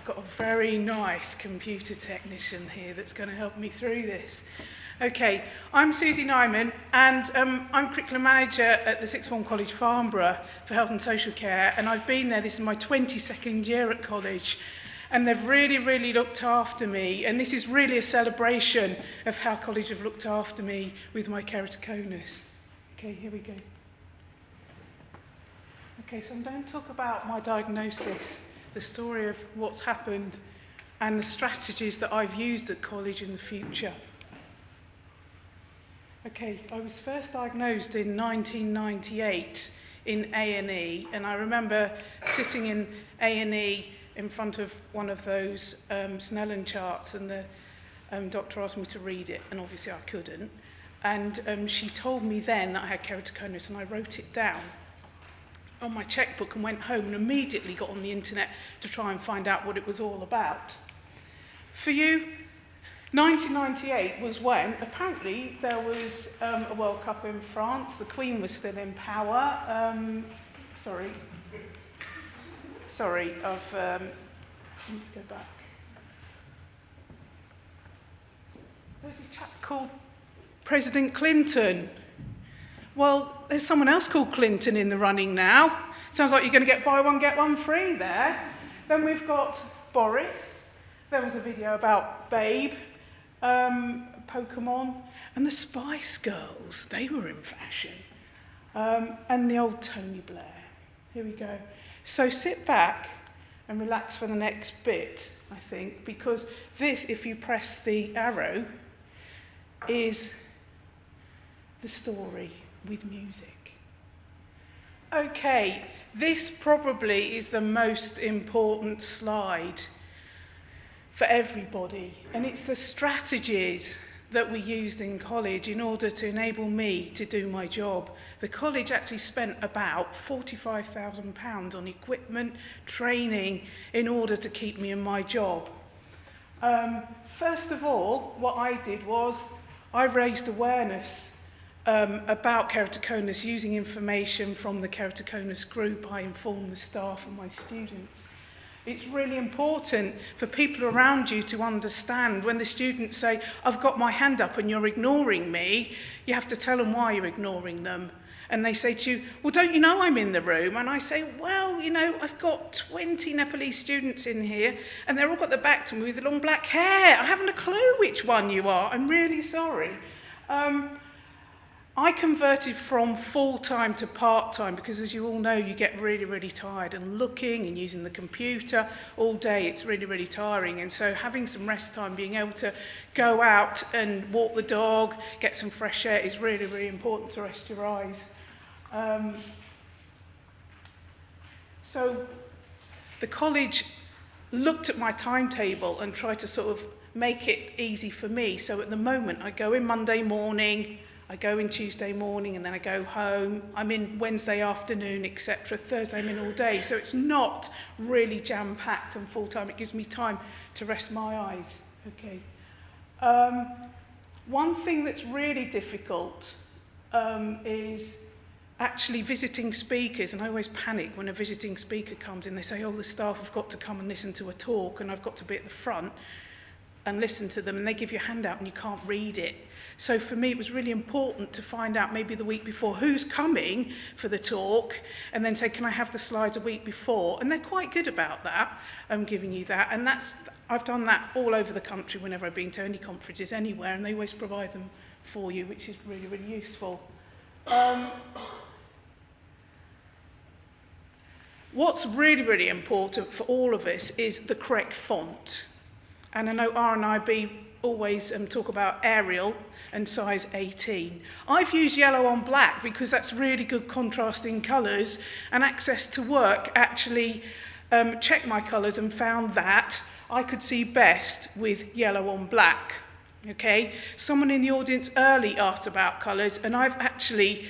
I've got a very nice computer technician here that's going to help me through this. Okay, I'm Susie Nyman, and I'm curriculum manager at the Sixth Form College Farnborough for Health and Social Care, and I've been there, this is my 22nd year at college, and they've really looked after me, and this is really a celebration of how college have looked after me with my keratoconus. Okay, here we go. Okay, so I'm going to talk about my diagnosis, the story of what's happened, and the strategies that I've used at college in the future. Okay, I was first diagnosed in 1998 in A&E, and I remember sitting in A&E in front of one of those Snellen charts, and the doctor asked me to read it, and obviously I couldn't. And she told me then that I had keratoconus, and I wrote it down on my checkbook and went home and immediately got on the internet to try and find out what it was all about. For you, 1998 was when, apparently, there was a World Cup in France. The Queen was still in power. Let me just go back. There's this chap called President Clinton. Well, there's someone else called Clinton in the running now. Sounds like you're going to get buy one, get one free there. Then we've got Boris. There was a video about Babe. Pokemon, and the Spice Girls, they were in fashion, and the old Tony Blair. Here we go. So sit back and relax for the next bit, I think, because this, if you press the arrow, is the story with music. Okay, this probably is the most important slide for everybody, and it's the strategies that we used in college in order to enable me to do my job. The college actually spent about £45,000 on equipment, training, in order to keep me in my job. First of all, what I did was I raised awareness about keratoconus using information from the keratoconus group. I informed the staff and my students. It's really important for people around you to understand when the students say, I've got my hand up and you're ignoring me, you have to tell them why you're ignoring them. And they say to you, well, don't you know I'm in the room? And I say, well, you know, I've got 20 Nepalese students in here and they're all got their back to me with long black hair. I haven't a clue which one you are. I'm really sorry. I converted from full-time to part-time because, as you all know, you get really tired, and looking and using the computer all day, it's really tiring. And so having some rest time, being able to go out and walk the dog, get some fresh air is really important to rest your eyes. So the college looked at my timetable and tried to sort of make it easy for me. So at the moment, I go in Monday morning, I go in Tuesday morning, and then I go home. I'm in Wednesday afternoon, etc. Thursday I'm in all day. So it's not really jam-packed and full-time. It gives me time to rest my eyes. Okay. One thing that's really difficult is actually visiting speakers. And I always panic when a visiting speaker comes in. They say, oh, the staff have got to come and listen to a talk, and I've got to be at the front and listen to them, and they give you a handout and you can't read it. So for me, it was really important to find out maybe the week before who's coming for the talk, and then say, can I have the slides a week before? And they're quite good about that, giving you that. And I've done that all over the country whenever I've been to any conferences anywhere, and they always provide them for you, which is really useful. What's really important for all of us is the correct font. And I know RNIB always talk about Arial and size 18. I've used yellow on black because that's really good contrasting colours, and Access to Work actually checked my colours and found that I could see best with yellow on black. Okay? Someone in the audience early asked about colours, and I've actually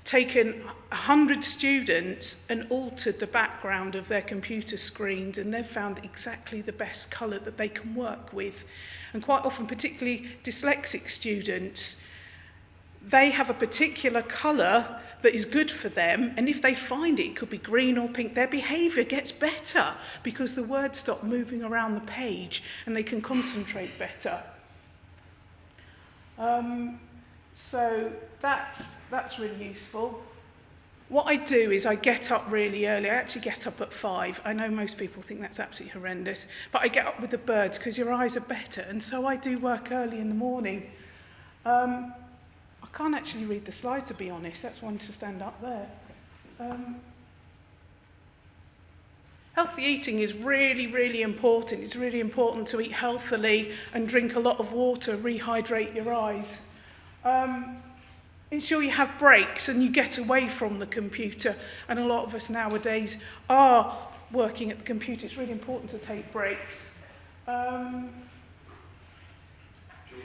taken 100 students and altered the background of their computer screens, and they've found exactly the best colour that they can work with. And quite often, particularly dyslexic students, they have a particular colour that is good for them, and if they find it could be green or pink, their behaviour gets better because the words stop moving around the page and they can concentrate better. So that's really useful. What I do is I get up really early. I actually get up at 5. I know most people think that's absolutely horrendous, but I get up with the birds because your eyes are better, and so I do work early in the morning. I can't actually read the slide, to be honest. That's one to stand up there. Healthy eating is really, really important. It's really important to eat healthily and drink a lot of water, rehydrate your eyes. Ensure you have breaks and you get away from the computer. And a lot of us nowadays are working at the computer. It's really important to take breaks.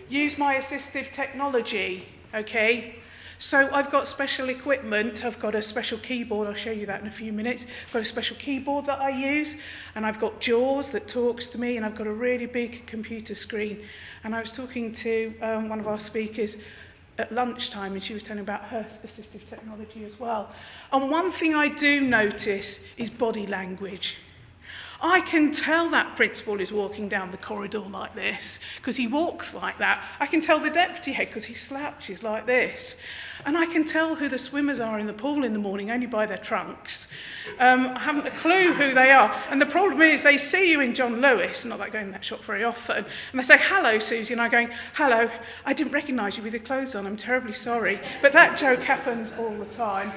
Use my assistive technology, okay? So I've got special equipment. I've got a special keyboard. I'll show you that in a few minutes. I've got a special keyboard that I use, and I've got JAWS that talks to me, and I've got a really big computer screen. And I was talking to one of our speakers at lunchtime, and she was telling about her assistive technology as well. And one thing I do notice is body language. I can tell that principal is walking down the corridor like this because he walks like that. I can tell the deputy head because he slouches like this. And I can tell who the swimmers are in the pool in the morning only by their trunks. I haven't a clue who they are. And the problem is they see you in John Lewis, not that I go in that shop very often, and they say, "Hello, Susie," and I'm going, "Hello, I didn't recognise you with your clothes on, I'm terribly sorry." But that joke happens all the time.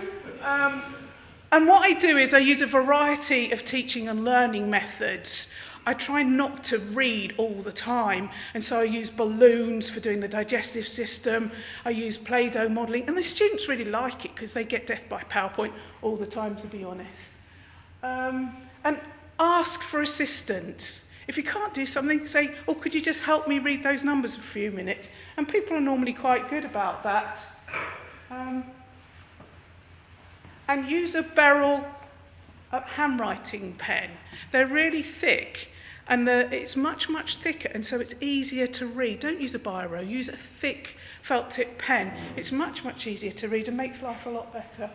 And what I do is I use a variety of teaching and learning methods. I try not to read all the time, and so I use balloons for doing the digestive system. I use Play-Doh modelling, and the students really like it because they get death by PowerPoint all the time, to be honest. And ask for assistance. If you can't do something, say, "Oh, could you just help me read those numbers for a few minutes?" And people are normally quite good about that. And use a Beryl handwriting pen. They're really thick, and it's much, much thicker, and so it's easier to read. Don't use a biro, use a thick felt tip pen. It's much, much easier to read and makes life a lot better.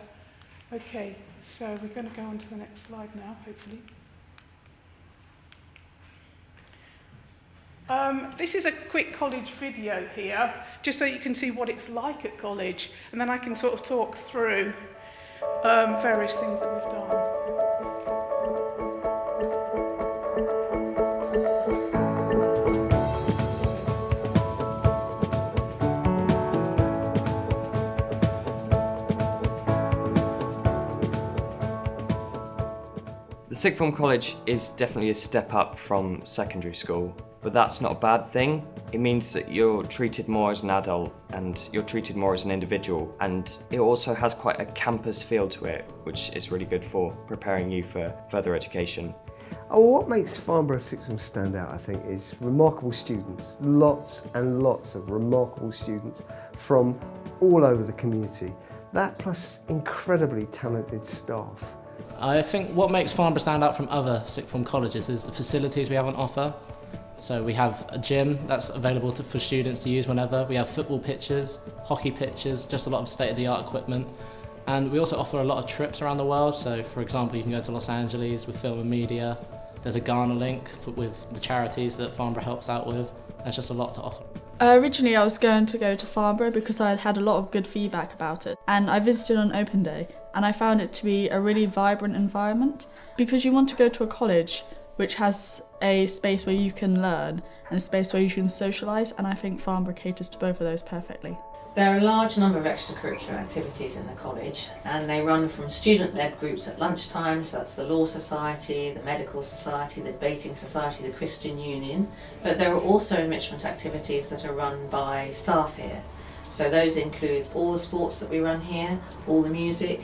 Okay, so we're going to go on to the next slide now, hopefully. This is a quick college video here, just so you can see what it's like at college, and then I can sort of talk through various things that we've done. The sixth form college is definitely a step up from secondary school, but that's not a bad thing. It means that you're treated more as an adult and you're treated more as an individual, and it also has quite a campus feel to it, which is really good for preparing you for further education. What makes Farnborough Sixth Form stand out, I think, is remarkable students. Lots and lots of remarkable students from all over the community. That plus incredibly talented staff. I think what makes Farnborough stand out from other sixth form colleges is the facilities we have on offer. So we have a gym that's available for students to use whenever. We have football pitches, hockey pitches, just a lot of state-of-the-art equipment. And we also offer a lot of trips around the world. So for example, you can go to Los Angeles with film and media. There's a Ghana link with the charities that Farnborough helps out with. There's just a lot to offer. Originally I was going to go to Farnborough because I had had a lot of good feedback about it. And I visited on open day, and I found it to be a really vibrant environment because you want to go to a college which has a space where you can learn and a space where you can socialise, and I think Farnborough caters to both of those perfectly. There are a large number of extracurricular activities in the college, and they run from student-led groups at lunchtime, so that's the Law Society, the Medical Society, the Debating Society, the Christian Union, but there are also enrichment activities that are run by staff here. So those include all the sports that we run here, all the music,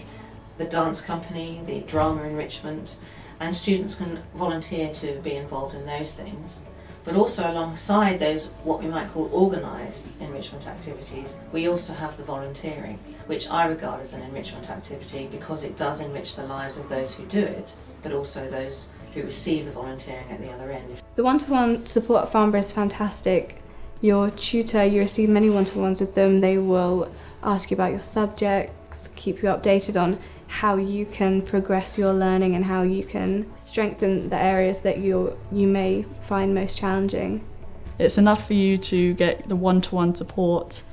the dance company, the drama enrichment, and students can volunteer to be involved in those things. But also alongside those, what we might call organised enrichment activities, we also have the volunteering, which I regard as an enrichment activity because it does enrich the lives of those who do it, but also those who receive the volunteering at the other end. The one-to-one support at Farnborough is fantastic. Your tutor, you receive many one-to-ones with them. They will ask you about your subjects, books, keep you updated on how you can progress your learning and how you can strengthen the areas that you may find most challenging. It's enough for you to get the one-to-one support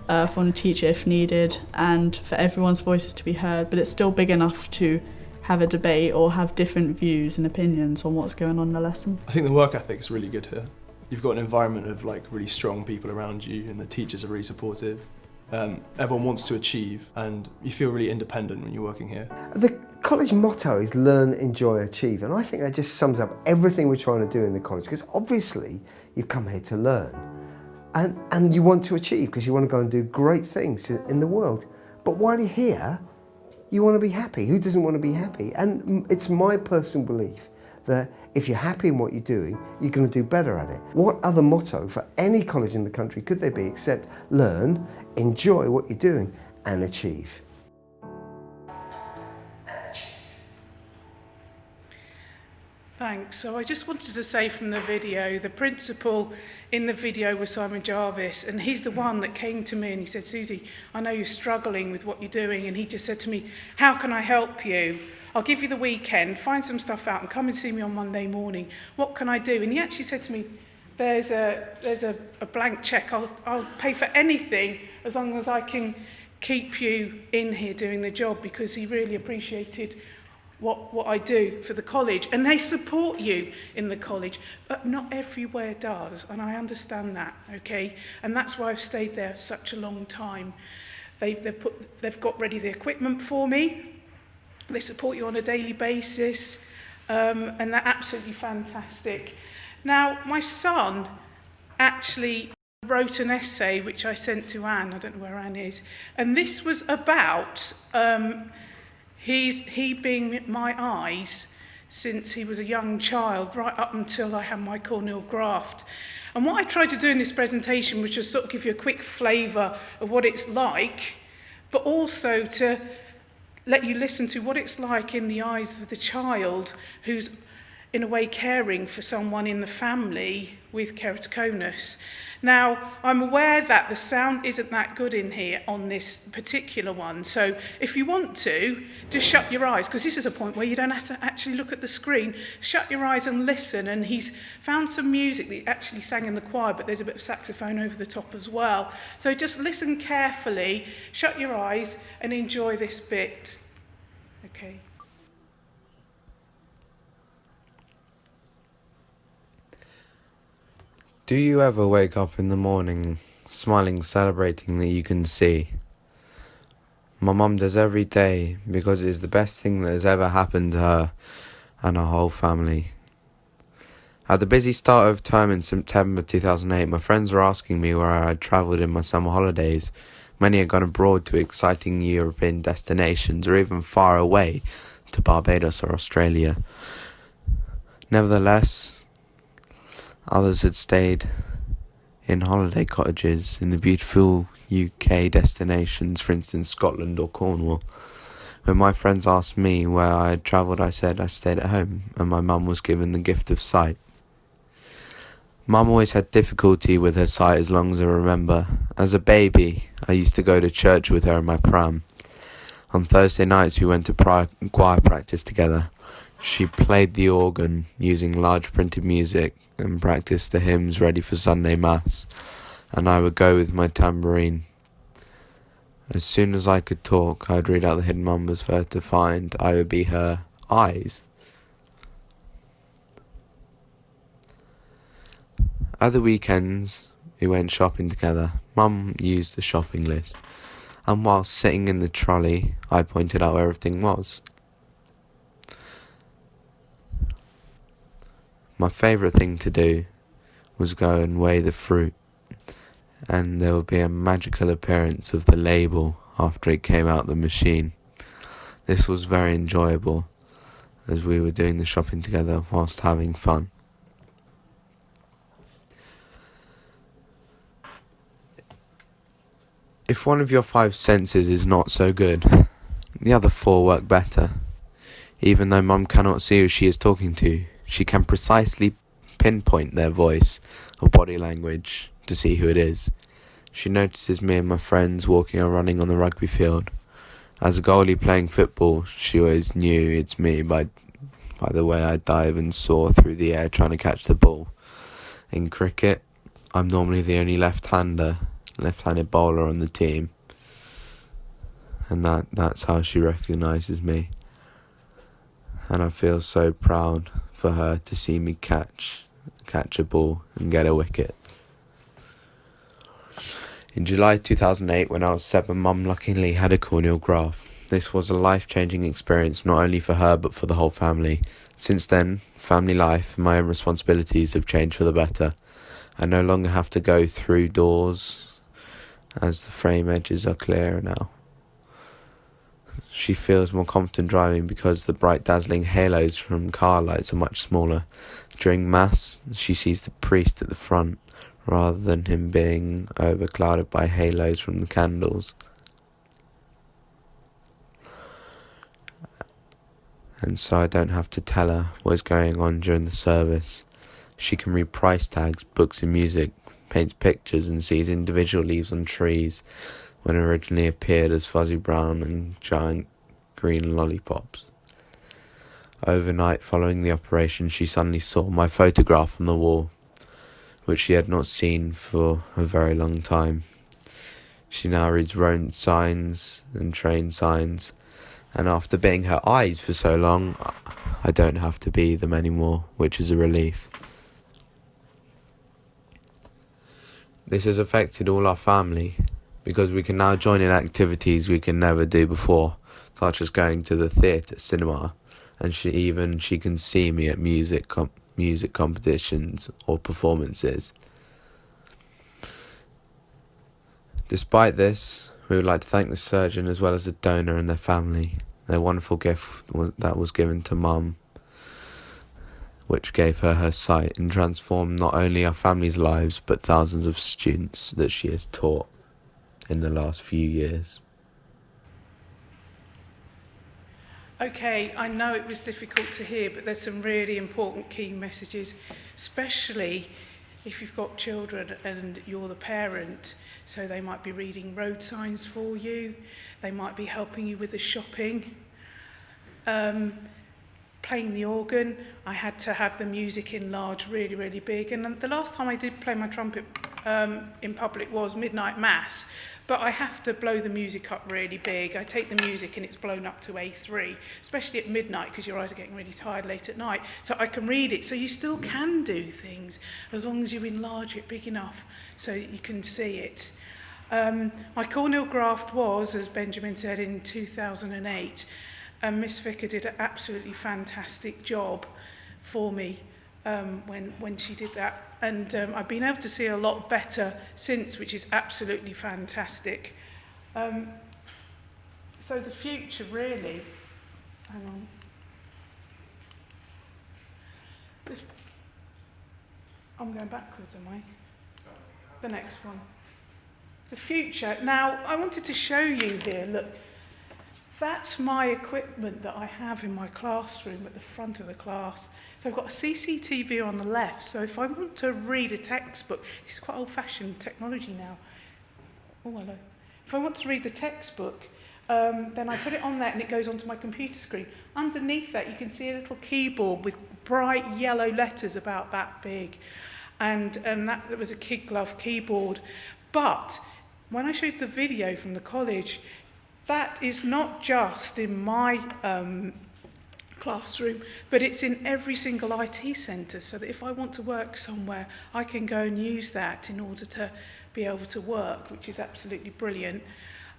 from the teacher if needed, and for everyone's voices to be heard, but it's still big enough to have a debate or have different views and opinions on what's going on in the lesson. I think the work ethic is really good here. You've got an environment of like really strong people around you, and the teachers are really supportive. Everyone wants to achieve, and you feel really independent when you're working here. The college motto is learn, enjoy, achieve, and I think that just sums up everything we're trying to do in the college, because obviously you come here to learn and you want to achieve because you want to go and do great things in the world. But while you're here, you want to be happy. Who doesn't want to be happy? And it's my personal belief that if you're happy in what you're doing, you're going to do better at it. What other motto for any college in the country could there be except learn, enjoy what you're doing, and achieve? Thanks. So I just wanted to say from the video, the principal in the video was Simon Jarvis, and he's the one that came to me and he said, Susie, I know you're struggling with what you're doing, and he just said to me, how can I help you? I'll give you the weekend, find some stuff out and come and see me on Monday morning. What can I do? And he actually said to me, there's a blank check. I'll pay for anything as long as I can keep you in here doing the job, because he really appreciated what I do for the college. And they support you in the college, but not everywhere does. And I understand that, okay? And that's why I've stayed there such a long time. They've got ready the equipment for me. They support you on a daily basis, and they're absolutely fantastic. Now, my son actually wrote an essay which I sent to Anne. I don't know where Anne is. And this was about he being my eyes since he was a young child, right up until I had my corneal graft. And what I tried to do in this presentation was just sort of give you a quick flavour of what it's like, but also to let you listen to what it's like in the eyes of the child who's in a way caring for someone in the family with keratoconus. Now, I'm aware that the sound isn't that good in here on this particular one, so if you want to, just shut your eyes, because this is a point where you don't have to actually look at the screen. Shut your eyes and listen, and he's found some music that he actually sang in the choir, but there's a bit of saxophone over the top as well. So just listen carefully, shut your eyes, and enjoy this bit. Okay. Do you ever wake up in the morning smiling, celebrating that you can see? My mum does every day because it is the best thing that has ever happened to her and her whole family. At the busy start of term in September 2008, my friends were asking me where I had travelled in my summer holidays. Many had gone abroad to exciting European destinations, or even far away to Barbados or Australia. Nevertheless, others had stayed in holiday cottages in the beautiful UK destinations, for instance Scotland or Cornwall. When my friends asked me where I had travelled, I said I stayed at home, and my mum was given the gift of sight. Mum always had difficulty with her sight as long as I remember. As a baby, I used to go to church with her in my pram. On Thursday nights we went to choir practice together. She played the organ using large printed music and practiced the hymns ready for Sunday Mass, and I would go with my tambourine. As soon as I could talk, I would read out the hidden numbers for her to find. I would be her eyes. Other weekends, we went shopping together. Mum used the shopping list, and whilst sitting in the trolley, I pointed out where everything was. My favourite thing to do was go and weigh the fruit, and there would be a magical appearance of the label after it came out the machine. This was very enjoyable as we were doing the shopping together whilst having fun. If one of your 5 senses is not so good, the other 4 work better. Even though Mum cannot see who she is talking to, she can precisely pinpoint their voice or body language to see who it is. She notices me and my friends walking or running on the rugby field, As a goalie playing football, she always knew it's me by the way I dive and soar through the air trying to catch the ball. In cricket, I'm normally the only left-handed bowler on the team, and that's how she recognises me. And I feel so proud for her to see me catch a ball and get a wicket. In July 2008, when I was 7, Mum luckily had a corneal graft. This was a life-changing experience not only for her but for the whole family. Since then, family life and my own responsibilities have changed for the better. I no longer have to go through doors as the frame edges are clearer now. She feels more confident driving because the bright dazzling halos from car lights are much smaller. During Mass, she sees the priest at the front rather than him being overclouded by halos from the candles. And so I don't have to tell her what is going on during the service. She can read price tags, books and music, paints pictures and sees individual leaves on trees when originally appeared as fuzzy brown and giant green lollipops. Overnight following the operation, she suddenly saw my photograph on the wall, which she had not seen for a very long time. She now reads road signs and train signs, and after being her eyes for so long, I don't have to be them anymore, which is a relief. This has affected all our family, because we can now join in activities we can never do before, such as going to the theatre, cinema, and she can see me at music competitions or performances. Despite this, we would like to thank the surgeon as well as the donor and their family. Their wonderful gift that was given to Mum, which gave her sight and transformed not only our family's lives but thousands of students that she has taught in the last few years. Okay, I know it was difficult to hear, but there's some really important key messages, especially if you've got children and you're the parent. So they might be reading road signs for you, they might be helping you with the shopping, playing the organ. I had to have the music enlarged really, really big. And the last time I did play my trumpet in public was midnight mass, but I have to blow the music up really big. I take the music and it's blown up to A3, especially at midnight because your eyes are getting really tired late at night. So I can read it, so you still can do things as long as you enlarge it big enough so you can see it. My corneal graft was, as Benjamin said, in 2008, and Miss Vicker did an absolutely fantastic job for me when she did that. And I've been able to see a lot better since, which is absolutely fantastic. So the future, really, hang on. I'm going backwards, am I? The next one. The future. Now, I wanted to show you here, look, that's my equipment that I have in my classroom at the front of the class. So I've got a CCTV on the left, so if I want to read a textbook, this is quite old-fashioned technology now. Oh, hello. If I want to read the textbook, then I put it on there and it goes onto my computer screen. Underneath that, you can see a little keyboard with bright yellow letters about that big. And that was a kid glove keyboard. But when I showed the video from the college, that is not just in my classroom, but it's in every single IT centre, so that if I want to work somewhere, I can go and use that in order to be able to work, which is absolutely brilliant.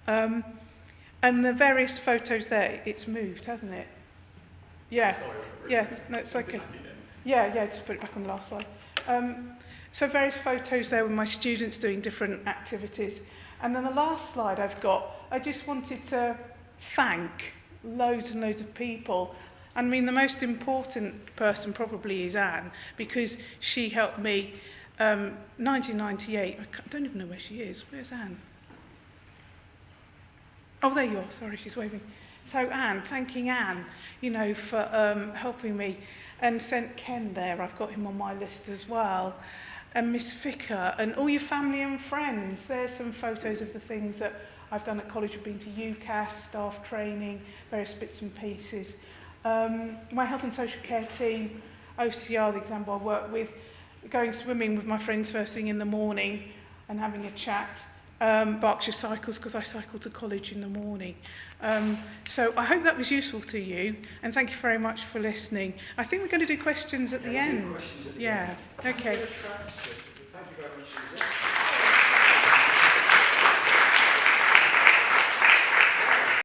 And the various photos there, it's moved, hasn't it? Yeah, yeah, no, it's okay. Yeah, just put it back on the last slide. So various photos there with my students doing different activities. And then the last slide I've got, I just wanted to thank loads and loads of people. I mean, the most important person probably is Anne, because she helped me 1998. I don't even know where she is. Where's Anne? Oh, there you are. Sorry, she's waving. So Anne, thanking Anne, you know, for helping me, and sent Ken there. I've got him on my list as well. And Miss Vicker, and all your family and friends. There's some photos of the things that I've done at college. I've been to UCAS, staff training, various bits and pieces. My health and social care team, OCR, the example I work with, going swimming with my friends first thing in the morning and having a chat. Berkshire Cycles, because I cycle to college in the morning. So I hope that was useful to you, and thank you very much for listening. I think we're going to do questions at the end. Yeah, okay. Thank you very much, Susie.